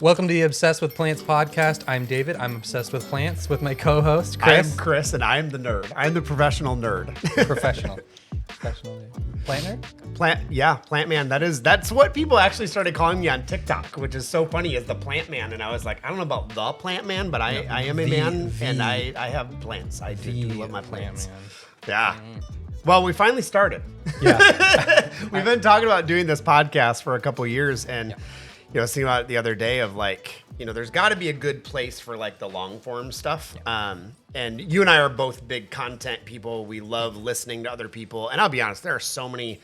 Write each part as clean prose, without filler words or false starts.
Welcome to the Obsessed with Plants podcast. I'm David. I'm obsessed with plants with my co-host, Kris. I'm Kris, and I'm the nerd. I'm the professional nerd. Professional nerd. Plant nerd? Plant man. That's what people actually started calling me on TikTok, which is so funny, is the plant man. And I was like, I don't know about the plant man, but I am a man, and I have plants. I do love my plants. Man. Yeah. Well, we finally started. Yeah. We've been talking about doing this podcast for a couple years, and I was thinking about it the other day of there's got to be a good place for the long form stuff. And you and I are both big content people. We love listening to other people. And I'll be honest, there are so many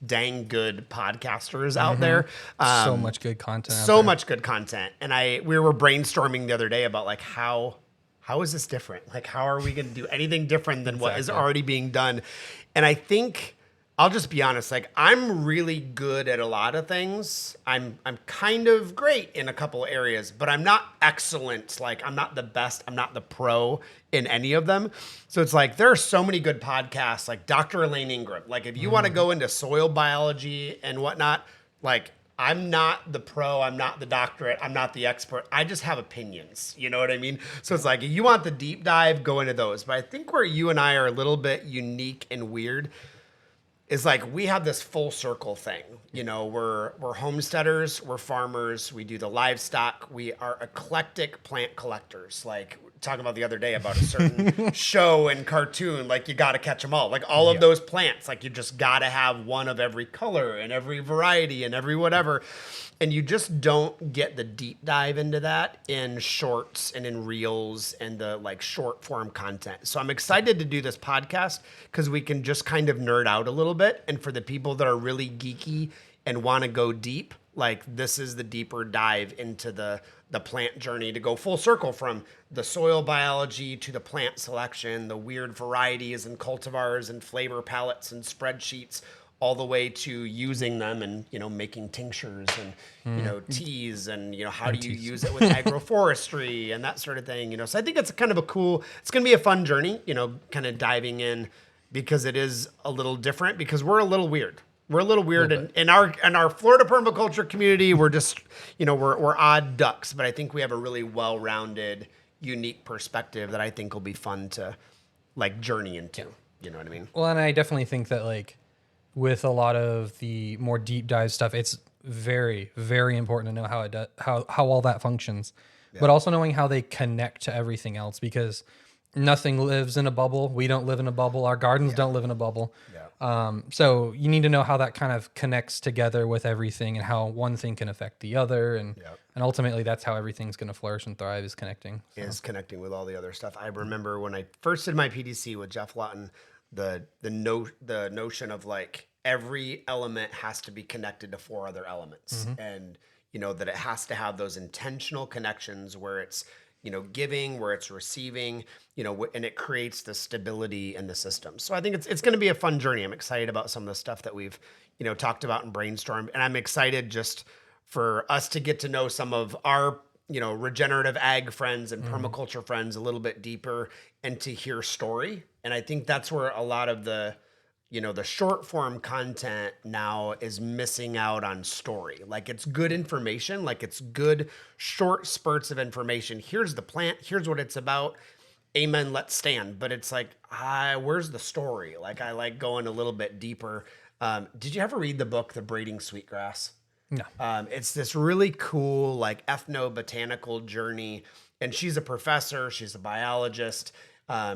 dang good podcasters out there. So much good content. So much good content. And we were brainstorming the other day about how is this different? How are we going to do anything different than what is already being done? And I think I'll just be honest, I'm really good at a lot of things. I'm kind of great in a couple areas, but I'm not excellent. I'm not the best. I'm not the pro in any of them. So it's there are so many good podcasts, like Dr. Elaine Ingram. If you want to go into soil biology and whatnot, I'm not the pro, I'm not the doctorate, I'm not the expert. I just have opinions. You know what I mean? So it's if you want the deep dive, go into those. But I think where you and I are a little bit unique and weird is we have this full circle thing. We're homesteaders, we're farmers, we do the livestock, we are eclectic plant collectors. Talking about the other day about a certain show and cartoon, you got to catch them all. All of those plants, you just got to have one of every color and every variety and every whatever. And you just don't get the deep dive into that in shorts and in reels and the short form content. So I'm excited to do this podcast because we can just kind of nerd out a little bit. And for the people that are really geeky and want to go deep, this is the deeper dive into the plant journey, to go full circle from the soil biology to the plant selection, the weird varieties and cultivars and flavor palettes and spreadsheets, all the way to using them and, making tinctures and, teas and, how do you use it with agroforestry and that sort of thing, So I think it's kind of it's going to be a fun journey, kind of diving in, because it is a little different, because we're a little weird. We're a little weird in our Florida permaculture community. We're just, we're odd ducks, but I think we have a really well-rounded, unique perspective that I think will be fun to journey into. Yeah. You know what I mean? Well, and I definitely think that with a lot of the more deep dive stuff, it's very, very important to know how it does, how all that functions, but also knowing how they connect to everything else, because nothing lives in a bubble. We don't live in a bubble. Our gardens don't live in a bubble. Yeah. So you need to know how that kind of connects together with everything, and how one thing can affect the other. And ultimately that's how everything's going to flourish and thrive, is connecting. So. Is connecting with all the other stuff. I remember when I first did my PDC with Jeff Lawton, the notion of every element has to be connected to four other elements. And, that it has to have those intentional connections where it's, giving, where it's receiving, and it creates the stability in the system. So I think it's going to be a fun journey. I'm excited about some of the stuff that we've, talked about and brainstormed. And I'm excited just for us to get to know some of our, regenerative ag friends and permaculture friends a little bit deeper, and to hear story. And I think that's where a lot of the short form content now is missing out on story. It's good information, it's good short spurts of information. Here's the plant, here's what it's about. Amen, let's stand. But it's where's the story? I like going a little bit deeper. Did you ever read the book, The Braiding Sweetgrass? No. It's this really cool, ethnobotanical journey. And she's a professor, she's a biologist.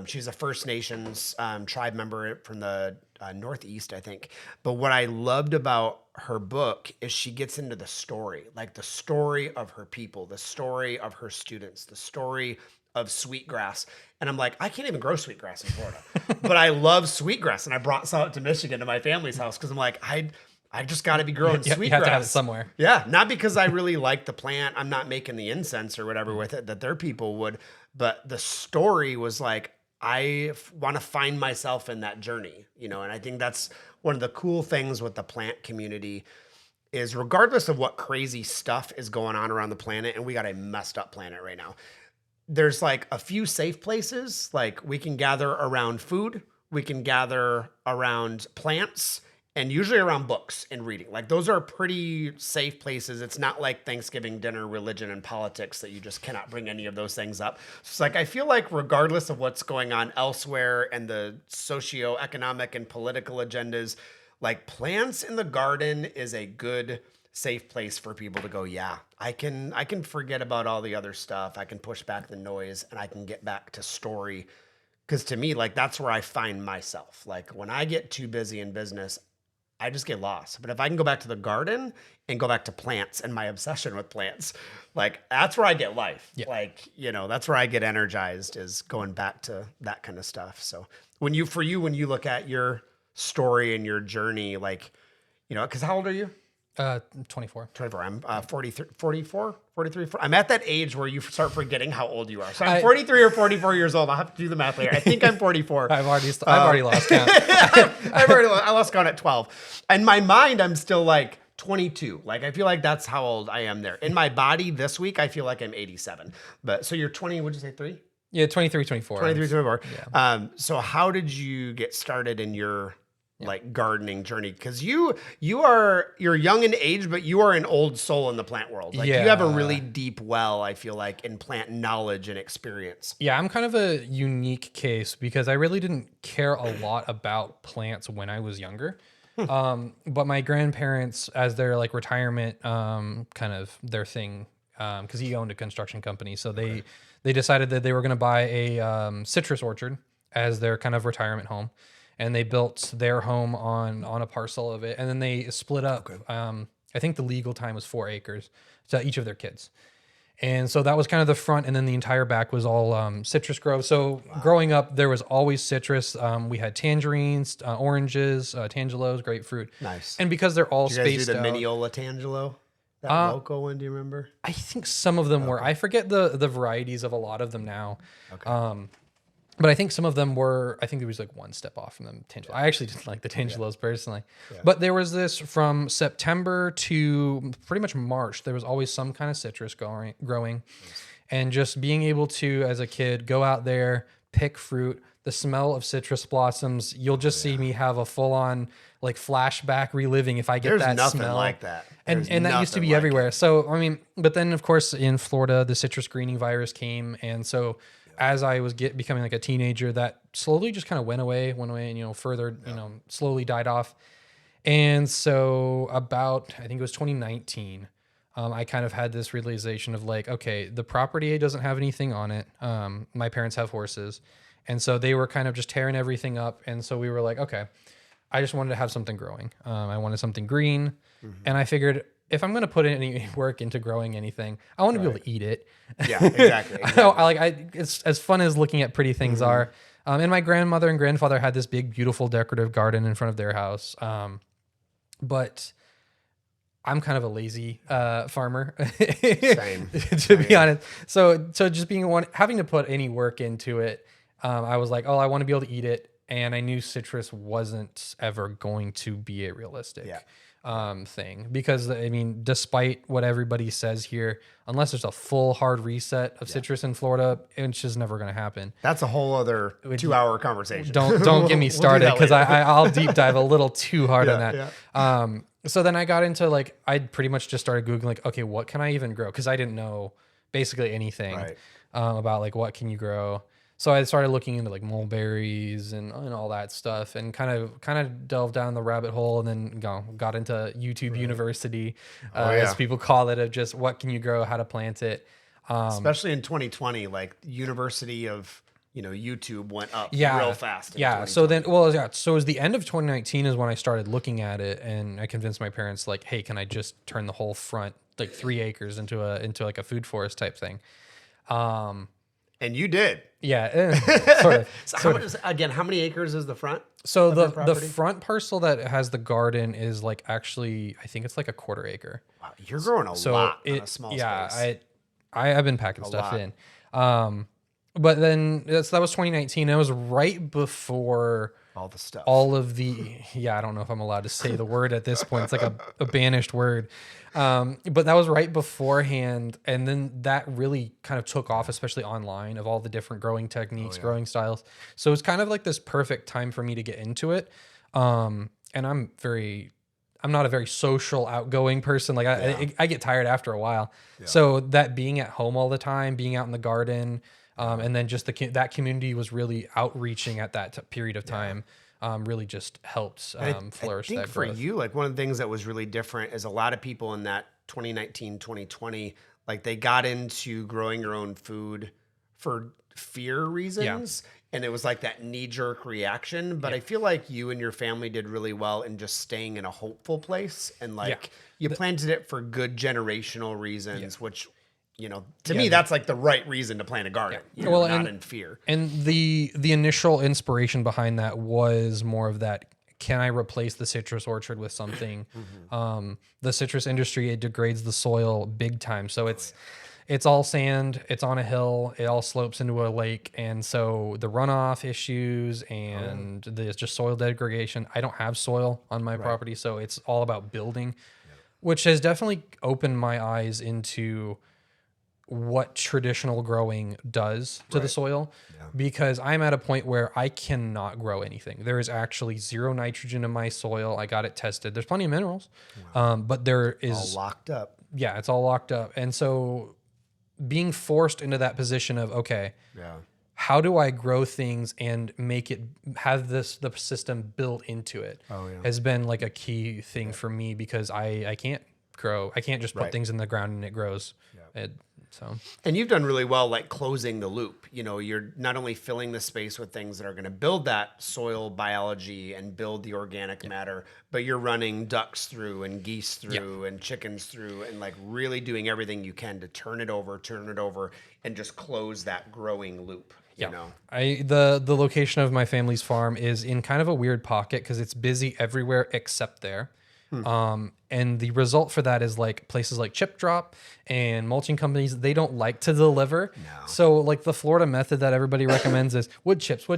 She's a First Nations tribe member from the Northeast, I think. But what I loved about her book is she gets into the story, the story of her people, the story of her students, the story of sweetgrass. And I'm I can't even grow sweetgrass in Florida, but I love sweetgrass. And I brought some out to Michigan to my family's house because I'm I just got to be growing sweetgrass. You have to have it somewhere. Yeah, not because I really like the plant. I'm not making the incense or whatever with it that their people would. But the story was I want to find myself in that journey, and I think that's one of the cool things with the plant community is, regardless of what crazy stuff is going on around the planet, and we got a messed up planet right now, there's a few safe places. We can gather around food, we can gather around plants, and usually around books and reading. Like those are pretty safe places. It's not like Thanksgiving dinner, religion, and politics that you just cannot bring any of those things up. So it's like I feel like regardless of what's going on elsewhere and the socioeconomic and political agendas, like plants in the garden is a good safe place for people to go, yeah, I can forget about all the other stuff. I can push back the noise and I can get back to story. Because to me, like that's where I find myself. Like when I get too busy in business, I just get lost. But if I can go back to the garden and go back to plants and my obsession with plants, like that's where I get life. Yeah. Like, that's where I get energized, is going back to that kind of stuff. So when you look at your story and your journey, like, because how old are you? 24. 24. I'm 43, 44, 43. I'm at that age where you start forgetting how old you are. So I'm 43 or 44 years old. I'll have to do the math later. I think I'm 44. I've already lost count. I lost count at 12. In my mind, I'm still like 22. Like I feel like that's how old I am there. In my body this week, I feel like I'm 87. But so you're 20, would you say 3? Yeah, 23, 24. 23, 24. Yeah. So how did you get started in your like gardening journey? Because you're young in age, but you are an old soul in the plant world. Like you have a really deep well, I feel like, in plant knowledge and experience. Yeah, I'm kind of a unique case because I really didn't care a lot about plants when I was younger. But my grandparents, as their like retirement kind of their thing, because he owned a construction company, so they decided that they were going to buy a citrus orchard as their kind of retirement home. And they built their home on a parcel of it, and then they split up. Okay. I think the legal time was 4 acres to each of their kids, and so that was kind of the front, and then the entire back was all citrus grove. So growing up, there was always citrus. We had tangerines, oranges, tangelos, grapefruit. Nice. And because they're all spaced out. Did you guys do the Mineola tangelo? That local one, do you remember? I think some of them were. I forget the varieties of a lot of them now. Okay. But I think some of them were, I think there was like one step off from them. Tangelo. I actually didn't like the tangelos personally. Yeah. But there was this from September to pretty much March, there was always some kind of citrus growing. Nice. And just being able to, as a kid, go out there, pick fruit, the smell of citrus blossoms, you'll just see me have a full-on like flashback reliving if I get that smell. There's nothing like that. And that used to be everywhere. It. So, I mean, but then of course in Florida, the citrus greening virus came. And so as I was becoming like a teenager, that slowly just kind of went away and, further, slowly died off. And so about, I think it was 2019, I kind of had this realization of like, okay, the property doesn't have anything on it. My parents have horses. And so they were kind of just tearing everything up. And so we were like, okay, I just wanted to have something growing. I wanted something green. Mm-hmm. And I figured if I'm going to put any work into growing anything, I want to be able to eat it. Yeah, exactly. It's as fun as looking at pretty things are. And my grandmother and grandfather had this big, beautiful decorative garden in front of their house. But I'm kind of a lazy farmer, to be honest. So just having to put any work into it, I was like, oh, I want to be able to eat it. And I knew citrus wasn't ever going to be a realistic thing. Because, I mean, despite what everybody says here, unless there's a full hard reset of citrus in Florida, it's just never going to happen. That's a whole other 2-hour conversation. Don't get me started, because I'll deep dive a little too hard on that. Yeah. So then I got into I pretty much just started Googling, okay, what can I even grow? Because I didn't know basically anything about what can you grow. So I started looking into mulberries and all that stuff, and kind of delved down the rabbit hole, and then got into YouTube University, as people call it, of just what can you grow, how to plant it. Especially in 2020, University of YouTube went up real fast. Yeah. So then, so it was the end of 2019 is when I started looking at it, and I convinced my parents hey, can I just turn the whole front 3 acres into a food forest type thing? And you did. Yeah, sort of. How many acres is the front? So the front parcel that has the garden is actually, I think it's a 1/4 acre. Wow, you're growing a lot on a small space. Yeah, I've been packing stuff in. But then that was 2019. It was right before all the stuff. All of the I don't know if I'm allowed to say the word at this point. It's a banished word. But that was right beforehand, and then that really kind of took off, especially online, of all the different growing techniques, growing styles. So it's kind of this perfect time for me to get into it. and I'm not a very social, outgoing person. Like I get tired after a while. Yeah. So that being at home all the time, being out in the garden, and then just that community was really outreaching at that period of time. Really just helped flourish I think that for growth. you, like one of the things that was really different is a lot of people in that 2019, 2020, like they got into growing your own food for fear reasons. And it was like that knee-jerk reaction. But I feel like you and your family did really well in just staying in a hopeful place. And like you planted it for good generational reasons, which, you know, to me, that's like the right reason to plant a garden. You know, not in fear. And the initial inspiration behind that was more of that, can I replace the citrus orchard with something? The citrus industry, it degrades the soil big time. So it's all sand, it's on a hill, it all slopes into a lake. And so the runoff issues and there's just soil degradation. I don't have soil on my property, so it's all about building, which has definitely opened my eyes into what traditional growing does to the soil, because I'm at a point where I cannot grow anything. There is actually zero nitrogen in my soil. I got it tested. There's plenty of minerals, but there is all locked up. Yeah, it's all locked up. And so being forced into that position of, okay, how do I grow things and make it have the system built into it has been like a key thing for me, because I can't grow. I can't just put things in the ground and it grows. And you've done really well, like closing the loop. You know, you're not only filling the space with things that are going to build that soil biology and build the organic matter, but you're running ducks through and geese through and chickens through, and like really doing everything you can to turn it over, and just close that growing loop. You know, the location of my family's farm is in kind of a weird pocket because it's busy everywhere except there. And the result for that is like places like Chip Drop and mulching companies, they don't like to deliver. So like the Florida method that everybody recommends is wood chips.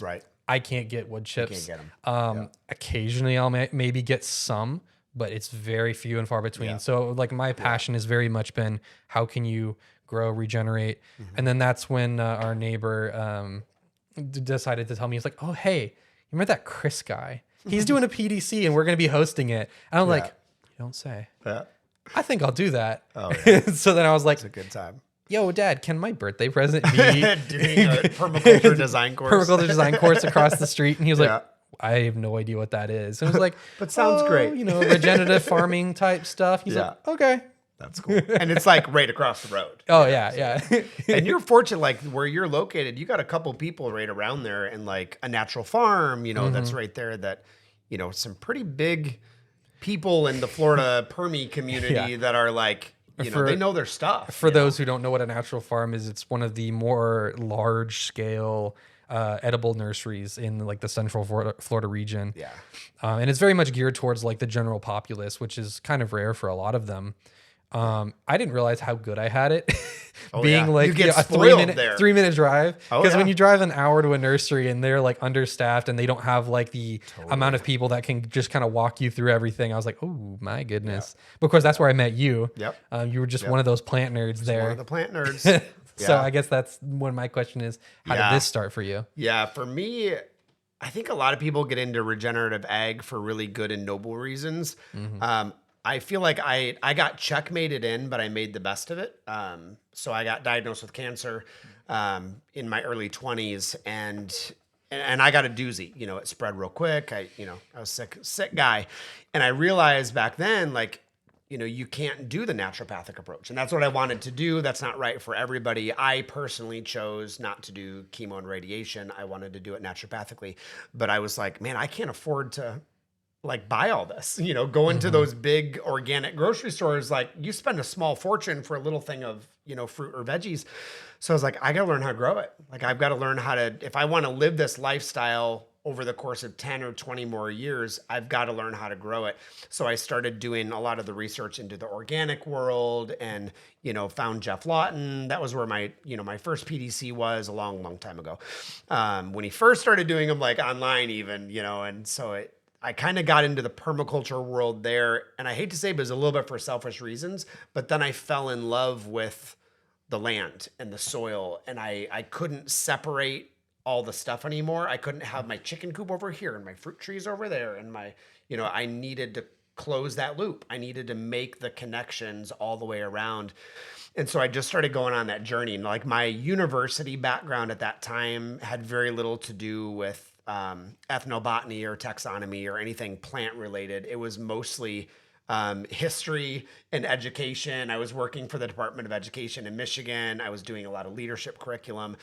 Right. I can't get wood chips. You can't get them. Occasionally I'll maybe get some, but it's very few and far between. So like my passion has very much been, how can you grow, regenerate? And then that's when our neighbor decided to tell me, he's like, oh, hey, you remember that Kris guy? He's doing a PDC and we're going to be hosting it. And I'm like, you don't say. I think I'll do that. So then I was like, it's a good time. Yo, Dad, can my birthday present be doing a permaculture design course? Permaculture design course across the street. And he was like, I have no idea what that is. And I was like, but sounds great. You know, regenerative farming type stuff. He's like, okay. That's cool. And it's like right across the road. Oh, yeah. And you're fortunate, like where you're located, you got a couple people right around there, and like a natural farm, you know, that's right there, that, you know, some pretty big people in the Florida Permi community that are like, you know, they know their stuff. For those who don't know what a natural farm is, it's one of the more large scale edible nurseries in like the central Florida region. And it's very much geared towards like the general populace, which is kind of rare for a lot of them. I didn't realize how good I had it being like you get a 3-minute drive. Because when you drive an hour to a nursery and they're like understaffed and they don't have like the amount of people that can just kind of walk you through everything, I was like, oh my goodness. Because that's where I met you. You were just one of those plant nerds there. One of the plant nerds. So I guess that's when my question is, how did this start for you? Yeah, for me, I think a lot of people get into regenerative ag for really good and noble reasons. I feel like I got checkmated in, but I made the best of it. So I got diagnosed with cancer in my early 20s, and I got a doozy. You know, it spread real quick. I was sick guy, and I realized back then, like, you know, you can't do the naturopathic approach, and that's what I wanted to do. That's not right for everybody. I personally chose not to do chemo and radiation. I wanted to do it naturopathically, but I was like, man, I can't afford to like buy all this, you know, go into those big organic grocery stores. Like you spend a small fortune for a little thing of, you know, fruit or veggies. So I was like, I got to learn how to grow it. Like I've got to learn how to, if I want to live this lifestyle over the course of 10 or 20 more years, I've got to learn how to grow it. So I started doing a lot of the research into the organic world, and, you know, found Jeff Lawton. That was where my first PDC was a long time ago. When he first started doing them like online even, you know, and so I kind of got into the permaculture world there, and I hate to say, but it was a little bit for selfish reasons, but then I fell in love with the land and the soil, and I couldn't separate, all the stuff anymore. I couldn't have my chicken coop over here and my fruit trees over there. And I needed to close that loop. I needed to make the connections all the way around. And so I just started going on that journey. And like my university background at that time had very little to do with ethnobotany or taxonomy or anything plant related. It was mostly history and education. I was working for the Department of Education in Michigan. I was doing a lot of leadership curriculum.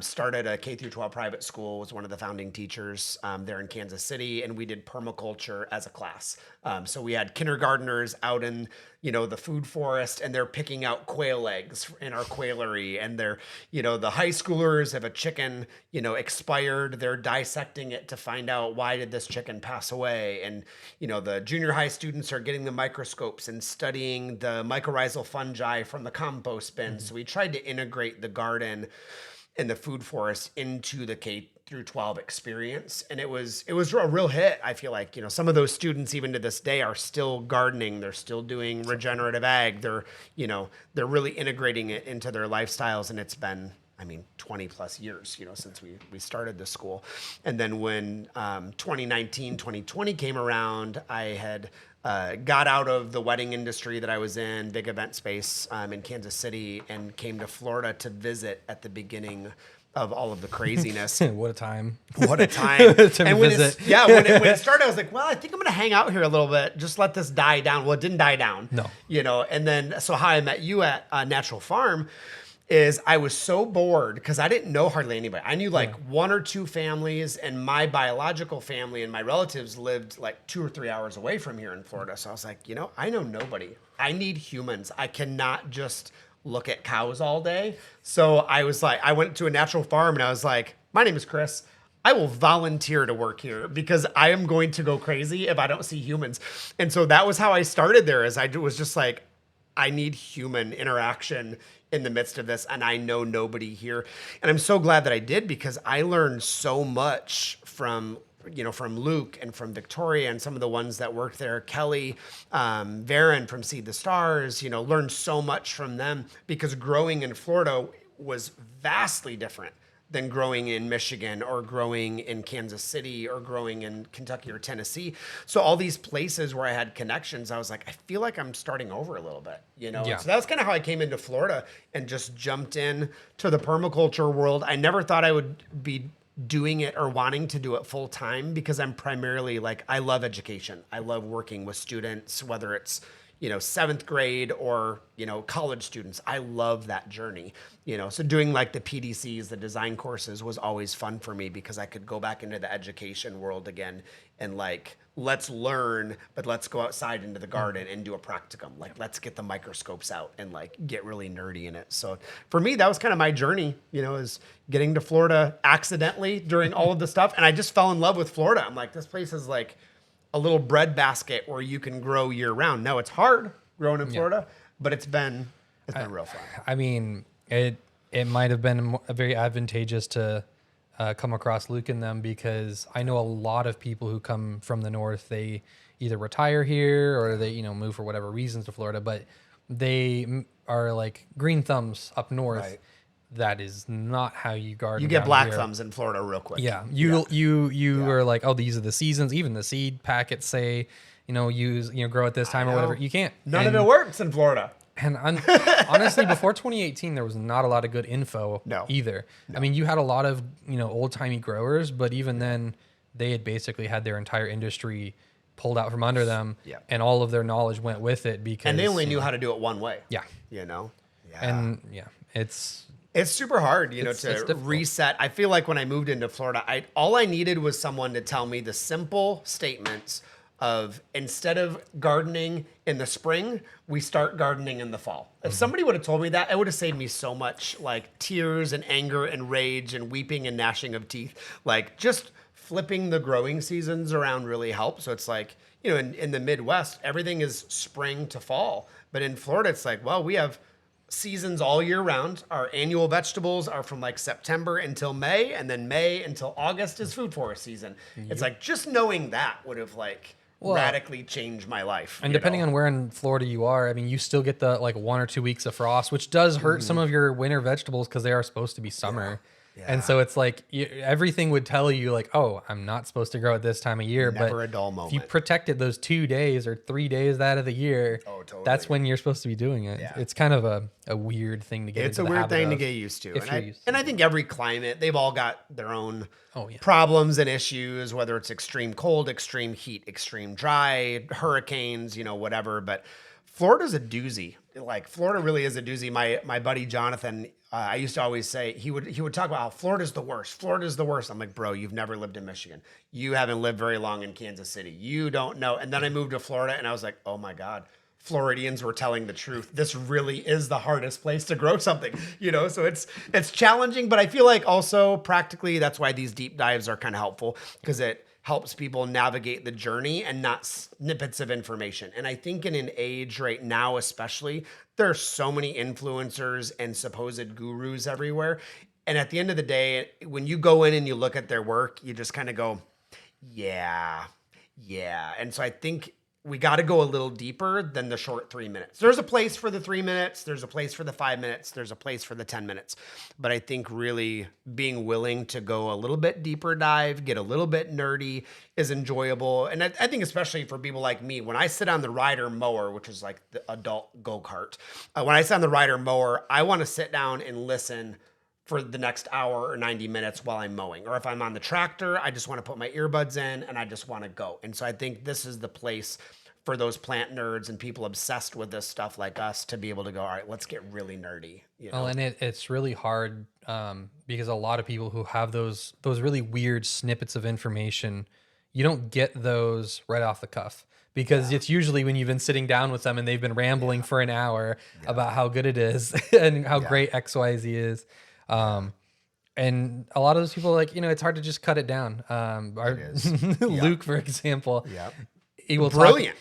Started a K through 12 private school, was one of the founding teachers there in Kansas City, and we did permaculture as a class. So we had kindergartners out in the food forest, and they're picking out quail eggs in our quailery, and they're the high schoolers have a chicken expired. They're dissecting it to find out why did this chicken pass away, and the junior high students are getting the microscopes and studying the mycorrhizal fungi from the compost bin. So we tried to integrate the garden and the food forest into the K through 12 experience. And it was a real hit. I feel like, some of those students even to this day are still gardening. They're still doing regenerative ag. They're really integrating it into their lifestyles. And it's been, 20 plus years, since we started the school. And then when 2019, 2020 came around, I had got out of the wedding industry that I was in, big event space in Kansas City, and came to Florida to visit at the beginning of all of the craziness. What a time. What a time. to and visit. when it started, I was like, well, I think I'm going to hang out here a little bit. Just let this die down. Well, it didn't die down. No. And then, so how I met you at Natural Farm is I was so bored because I didn't know hardly anybody. I knew like one or two families, and my biological family and my relatives lived like 2 or 3 hours away from here in Florida. So I was like, I know nobody. I need humans. I cannot just look at cows all day. So I was like, I went to a natural farm and I was like, my name is Kris. I will volunteer to work here because I am going to go crazy if I don't see humans. And so that was how I started there. Is I was just like, I need human interaction in the midst of this, and I know nobody here. And I'm so glad that I did, because I learned so much from Luke and from Victoria and some of the ones that worked there, Kelly, Varen from Seed the Stars, learned so much from them, because growing in Florida was vastly different than growing in Michigan or growing in Kansas City or growing in Kentucky or Tennessee. So all these places where I had connections, I was like, I feel like I'm starting over a little bit, Yeah. So that was kind of how I came into Florida and just jumped in to the permaculture world. I never thought I would be doing it or wanting to do it full time, because I'm primarily I love education. I love working with students, whether it's, 7th grade or, college students. I love that journey, so doing the PDCs, the design courses, was always fun for me, because I could go back into the education world again and let's learn, but let's go outside into the garden and do a practicum. Let's get the microscopes out and get really nerdy in it. So for me, that was kind of my journey, is getting to Florida accidentally during all of the stuff. And I just fell in love with Florida. I'm like, this place is a little bread basket where you can grow year round. No, it's hard growing in Florida, but it's been real fun. It might have been very advantageous to come across Luke and them, because I know a lot of people who come from the north, they either retire here or they move for whatever reasons to Florida, but they are like green thumbs up north. Right. That is not how you garden. You get black thumbs in Florida real quick. Yeah. You are like, oh, these are the seasons. Even the seed packets say, grow at this time or whatever. You can't. None of it works in Florida. And honestly, before 2018, there was not a lot of good info either. No. I mean, you had a lot of, old timey growers, but even then they had basically had their entire industry pulled out from under them, and all of their knowledge went with it, because. And they only knew how to do it one way. Yeah. Yeah. And it's super hard, to reset. I feel like when I moved into Florida, all I needed was someone to tell me the simple statements of, instead of gardening in the spring, we start gardening in the fall. If somebody would have told me that, it would have saved me so much tears and anger and rage and weeping and gnashing of teeth. Just flipping the growing seasons around really helped. So it's in the Midwest, everything is spring to fall. But in Florida, it's we have seasons all year round. Our annual vegetables are from September until May, and then May until August is food forest season. Yep. It's just knowing that would have radically changed my life. And depending on where in Florida you are, I mean, you still get the 1 or 2 weeks of frost, which does hurt some of your winter vegetables, because they are supposed to be summer. And so it's like everything would tell you like, oh, I'm not supposed to grow at this time of year. Never but a dull moment. If you protected those 2 days or 3 days out of the year, totally. that's when you're supposed to be doing it. Yeah. It's kind of a weird thing to get It's into a the weird thing habit to of get used to. And I think every climate, they've all got their own Oh, problems and issues, whether it's extreme cold, extreme heat, extreme dry, hurricanes, whatever. But Florida's a doozy. Like Florida really is a doozy. My buddy Jonathan, I used to always say he would talk about how Florida's the worst. Florida's the worst. I'm like, bro, you've never lived in Michigan. You haven't lived very long in Kansas City. You don't know. And then I moved to Florida, and I was like, oh my God. Floridians were telling the truth. This really is the hardest place to grow something, so it's challenging, but I feel like also practically that's why these deep dives are kind of helpful, because it helps people navigate the journey and not snippets of information. And I think in an age right now, especially, there's so many influencers and supposed gurus everywhere. And at the end of the day, when you go in and you look at their work, you just kind of go, yeah. And so I think we got to go a little deeper than the short 3 minutes. There's a place for the 3 minutes. There's a place for the 5 minutes. There's a place for the 10 minutes. But I think really being willing to go a little bit deeper dive, get a little bit nerdy is enjoyable. And I think especially for people like me, when I sit on the rider mower, which is like the adult go-kart, when I sit on the rider mower, I want to sit down and listen for the next hour or 90 minutes while I'm mowing. Or if I'm on the tractor, I just want to put my earbuds in and I just want to go. And so I think this is the place for those plant nerds and people obsessed with this stuff like us to be able to go, all right, let's get really nerdy. Well, and it's really hard because a lot of people who have those really weird snippets of information, you don't get those right off the cuff. Because it's usually when you've been sitting down with them and they've been rambling for an hour about how good it is and how great XYZ is. And a lot of those people are like, it's hard to just cut it down. Luke, for example, he will brilliant.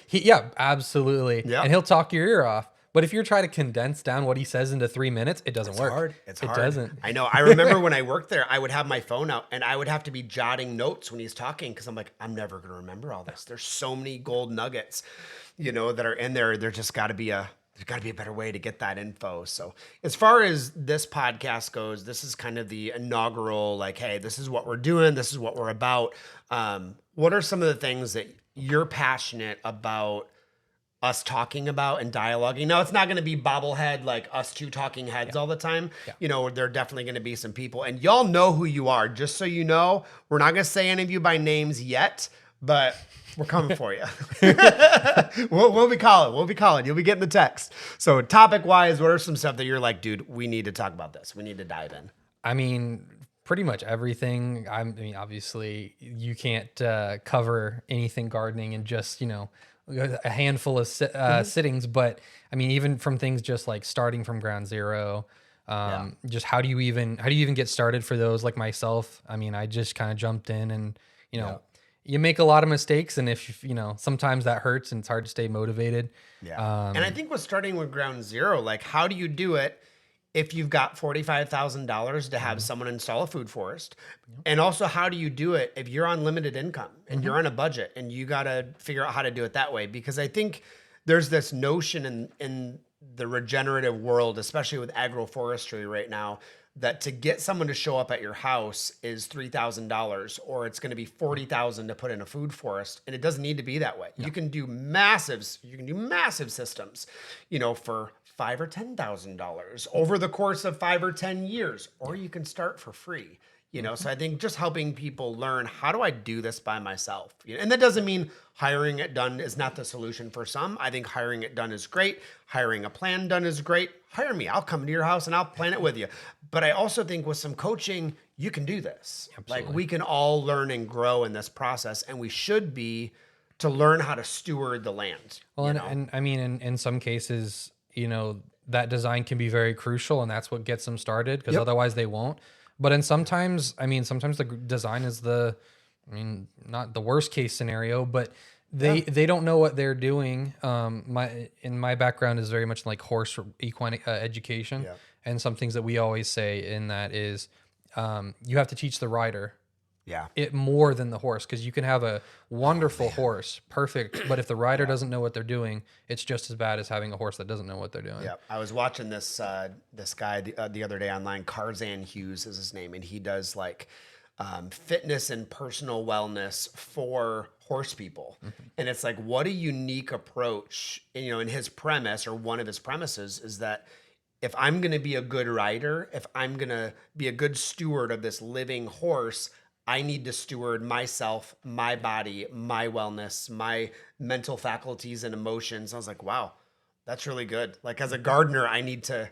Absolutely. Yep. And he'll talk your ear off. But if you're trying to condense down what he says into 3 minutes, it doesn't work. It's hard. It doesn't. I know. I remember when I worked there, I would have my phone out and I would have to be jotting notes when he's talking because I'm like, I'm never going to remember all this. There's so many gold nuggets, that are in there. There's got to be a better way to get that info. So as far as this podcast goes, this is kind of the inaugural, like, hey, this is what we're doing. This is what we're about. What are some of the things that you're passionate about us talking about and dialoguing? Now, it's not going to be bobblehead, like us two talking heads all the time. Yeah. There are definitely going to be some people, and y'all know who you are. Just so you know, we're not going to say any of you by names yet, but we're coming for you. We'll be calling. You'll be getting the text. So topic wise, what are some stuff that you're like, dude, we need to talk about this. We need to dive in. I mean, pretty much everything. I mean, obviously you can't cover anything gardening in just, a handful of sittings, but I mean, even from things just like starting from ground zero, just how do you even get started for those like myself? I mean, I just kind of jumped in and, you make a lot of mistakes, and if sometimes that hurts and it's hard to stay motivated. Yeah. And I think with starting with ground zero, like how do you do it if you've got $45,000 to have someone install a food forest? And also, how do you do it if you're on limited income and you're on a budget and you got to figure out how to do it that way? Because I think there's this notion in the regenerative world, especially with agroforestry right now, that to get someone to show up at your house is $3,000 or it's going to be $40,000 to put in a food forest. And it doesn't need to be that way. Yeah. You can do massive systems, for $5,000 or $10,000 over the course of 5 or 10 years, or you can start for free. So I think just helping people learn, how do I do this by myself? And that doesn't mean hiring it done is not the solution for some. I think hiring it done is great. Hiring a plan done is great. Hire me. I'll come to your house and I'll plan it with you. But I also think with some coaching, you can do this. Absolutely. Like we can all learn and grow in this process, and we should be to learn how to steward the land. Well, and I mean, in some cases, that design can be very crucial, and that's what gets them started, because otherwise they won't. But sometimes the design is not the worst case scenario, but they don't know what they're doing. My background is very much like horse or equine education. Yeah. And some things that we always say in that is, you have to teach the rider Yeah. it more than the horse, because you can have a wonderful horse, perfect, but if the rider doesn't know what they're doing, it's just as bad as having a horse that doesn't know what they're doing. Yeah, I was watching this guy the other day online. Tarzan Hughes is his name, and he does like fitness and personal wellness for horse people. And it's like, what a unique approach. And, you know, in his premise, or one of his premises, is that if I'm going to be a good rider, if I'm going to be a good steward of this living horse, I need to steward myself, my body, my wellness, my mental faculties and emotions. I was like, wow, that's really good. Like, as a gardener, I need to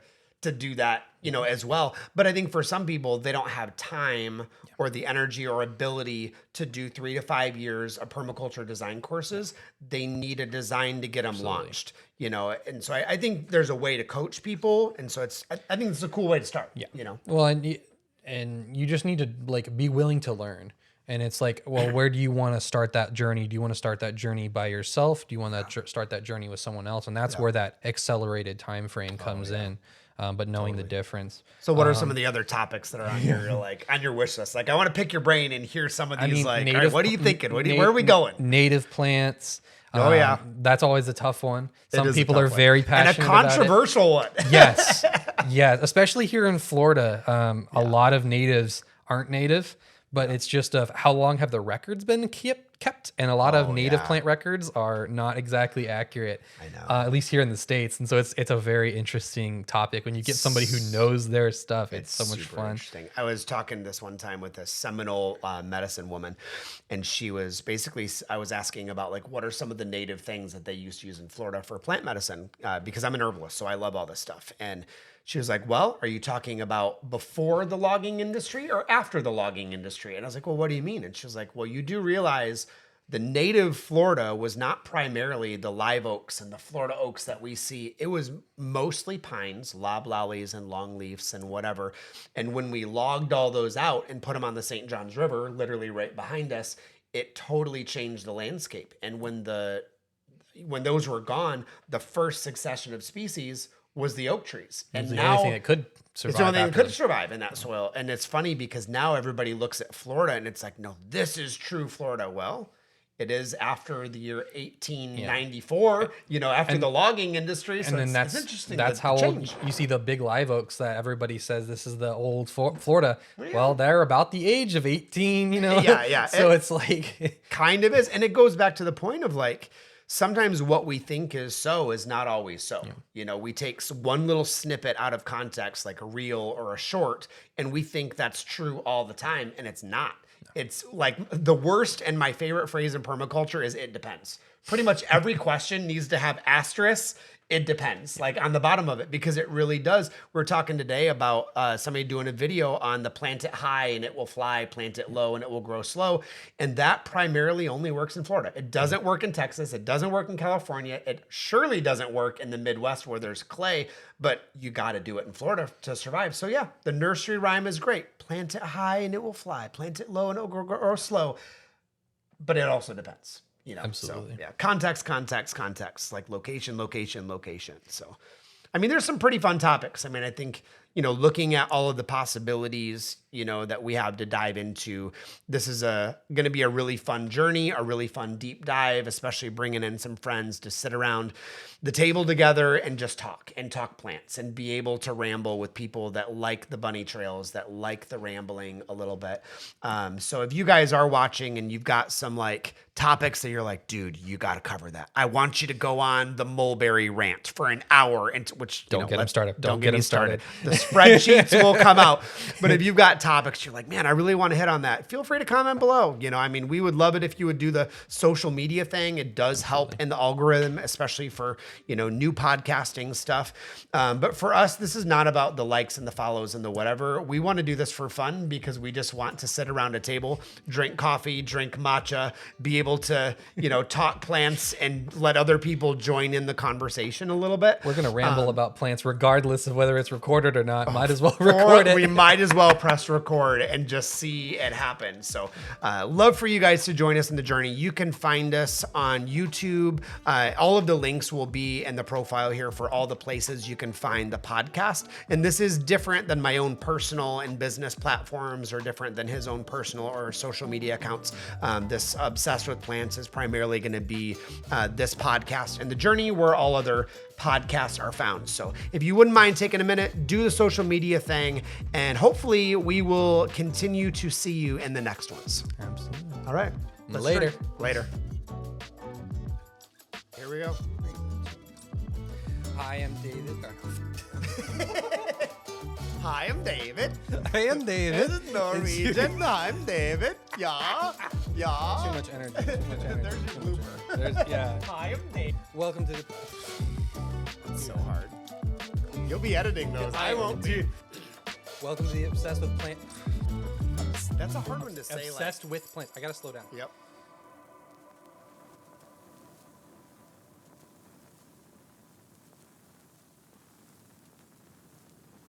do that, you know, as well. But I think for some people, they don't have time or the energy or ability to do 3 to 5 years of permaculture design courses. They need a design to get them launched, you know? And so I think there's a way to coach people. And so I think it's a cool way to start, you know? Well, and you just need to like be willing to learn. And it's like, well, where do you want to start that journey? Do you want to start that journey by yourself? Do you want to start that journey with someone else? And that's where that accelerated time frame comes in. But knowing the difference. So what are some of the other topics that are on your like on your wish list? Like, I want to pick your brain and hear some of these. All right, what are you thinking? Where are we going? Native plants. Oh yeah, that's always a tough one. Some people are very passionate and a controversial one. Yes, yeah, especially here in Florida, a lot of natives aren't native, but it's just of how long have the records been kept, and a lot of native plant records are not exactly accurate. I know, at least here in the States, and so it's a very interesting topic when you get somebody who knows their stuff. It's so much fun. Interesting. I was talking this one time with a Seminole medicine woman, and she was basically, I was asking about like, what are some of the native things that they used to use in Florida for plant medicine? Because I'm an herbalist, so I love all this stuff. And she was like, well, are you talking about before the logging industry or after the logging industry? And I was like, well, what do you mean? And she was like, well, you do realize the native Florida was not primarily the live oaks and the Florida oaks that we see. It was mostly pines, loblollies and longleafs and whatever. And when we logged all those out and put them on the St. Johns River, literally right behind us, it totally changed the landscape. And when those were gone, the first succession of species was the oak trees. And the now only thing that could survive. It's the only thing that could survive in that soil. And it's funny because now everybody looks at Florida and it's like, no, this is true Florida. Well, it is after the year 1894, you know, after the logging industry. So and then it's interesting. That's how old you see the big live oaks that everybody says this is the old Florida. Well, they're about the age of 18, you know? Yeah. So it's like... kind of is. And it goes back to the point of like, sometimes what we think is so is not always so. Yeah. You know, we take one little snippet out of context, like a reel or a short, and we think that's true all the time, and it's not. No. It's like the worst and my favorite phrase in permaculture is it depends. Pretty much every question needs to have asterisks. It depends, like on the bottom of it, because it really does. We're talking today about somebody doing a video on the plant it high and it will fly, plant it low and it will grow slow. And that primarily only works in Florida. It doesn't work in Texas. It doesn't work in California. It surely doesn't work in the Midwest where there's clay, but you got to do it in Florida to survive. So yeah, the nursery rhyme is great. Plant it high and it will fly. Plant it low and it will grow slow. But it also depends. You know, absolutely. So, yeah. Context, like location. So, I mean, there's some pretty fun topics. I mean, I think, you know, looking at all of the possibilities, you know, that we have to dive into, this is going to be a really fun journey, a really fun deep dive, especially bringing in some friends to sit around the table together and just talk plants and be able to ramble with people that like the bunny trails, that like the rambling a little bit. So if you guys are watching and you've got some like topics that you're like, dude, you got to cover that. I want you to go on the mulberry rant for an hour, and which don't get them started. Don't get them started. The spreadsheets will come out. But if you've got topics, you're like, man, I really want to hit on that. Feel free to comment below. You know, I mean, we would love it if you would do the social media thing. It does help in the algorithm, especially for, you know, new podcasting stuff. But for us, this is not about the likes and the follows and the whatever. We want to do this for fun because we just want to sit around a table, drink coffee, drink matcha, be able to, you know, talk plants and let other people join in the conversation a little bit. We're going to ramble about plants regardless of whether it's recorded or not. not, might as well record it. We might as well press record and just see it happen. So love for you guys to join us in the journey. You can find us on YouTube. All of the links will be in the profile here for all the places you can find the podcast. And this is different than my own personal and business platforms, or different than his own personal or social media accounts. This Obsessed with Plants is primarily going to be this podcast and the journey where all other podcasts are found. So if you wouldn't mind taking a minute, do the social media thing, and hopefully we will continue to see you in the next ones. Absolutely. All right. Later. Later. Here we go. Hi, I'm David. Hi, I'm David. I am David. This is Norwegian. I'm David. Yeah. Yeah. Too much energy. Too much energy. There's your blooper. Yeah. Hi, I'm David. Welcome to the. It's so hard. You'll be editing those. I won't be. Welcome to the Obsessed with Plant. That's a hard one to say. Obsessed with Plant. I gotta slow down. Yep.